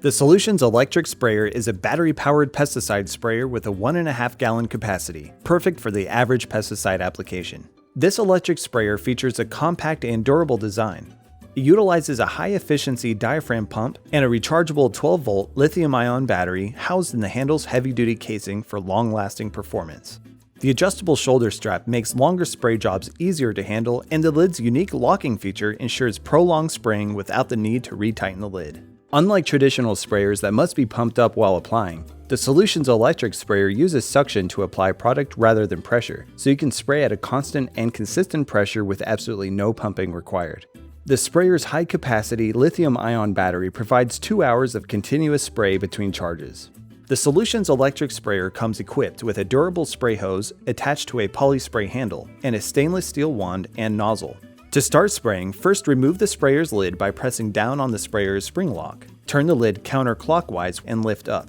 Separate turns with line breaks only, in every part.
The Solutions electric sprayer is a battery-powered pesticide sprayer with a 1.5 gallon capacity, perfect for the average pesticide application. This electric sprayer features a compact and durable design. It utilizes a high-efficiency diaphragm pump and a rechargeable 12-volt lithium-ion battery housed in the handle's heavy-duty casing for long-lasting performance. The adjustable shoulder strap makes longer spray jobs easier to handle, and the lid's unique locking feature ensures prolonged spraying without the need to retighten the lid. Unlike traditional sprayers that must be pumped up while applying, the Solutions electric sprayer uses suction to apply product rather than pressure, so you can spray at a constant and consistent pressure with absolutely no pumping required. The sprayer's high-capacity lithium-ion battery provides 2 hours of continuous spray between charges. The Solutions electric sprayer comes equipped with a durable spray hose attached to a polyspray handle and a stainless steel wand and nozzle. To start spraying, first remove the sprayer's lid by pressing down on the sprayer's spring lock. Turn the lid counterclockwise and lift up.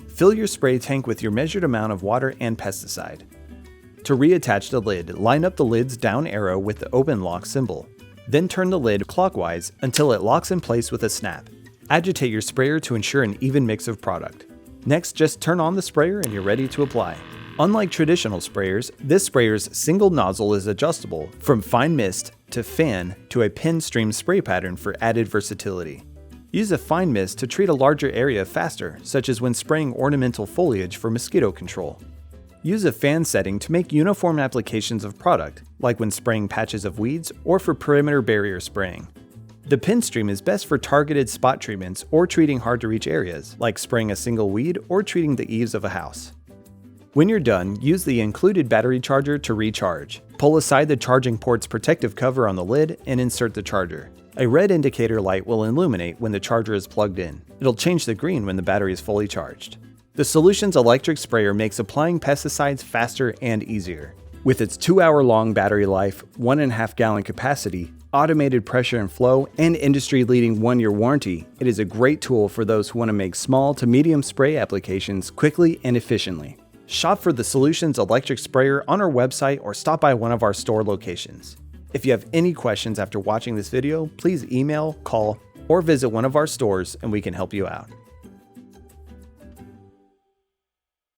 Fill your spray tank with your measured amount of water and pesticide. To reattach the lid, line up the lid's down arrow with the open lock symbol. Then turn the lid clockwise until it locks in place with a snap. Agitate your sprayer to ensure an even mix of product. Next, just turn on the sprayer and you're ready to apply. Unlike traditional sprayers, this sprayer's single nozzle is adjustable from fine mist to fan to a pin stream spray pattern for added versatility. Use a fine mist to treat a larger area faster, such as when spraying ornamental foliage for mosquito control. Use a fan setting to make uniform applications of product, like when spraying patches of weeds or for perimeter barrier spraying. The pin stream is best for targeted spot treatments or treating hard-to-reach areas, like spraying a single weed or treating the eaves of a house. When you're done, use the included battery charger to recharge. Pull aside the charging port's protective cover on the lid and insert the charger. A red indicator light will illuminate when the charger is plugged in. It'll change to green when the battery is fully charged. The Solutions electric sprayer makes applying pesticides faster and easier. With its 2-hour-long battery life, 1.5 gallon capacity, automated pressure and flow, and industry-leading 1-year warranty, it is a great tool for those who want to make small to medium spray applications quickly and efficiently. Shop for the Solutions electric sprayer on our website or stop by one of our store locations. If you have any questions after watching this video, please email, call, or visit one of our stores and we can help you out.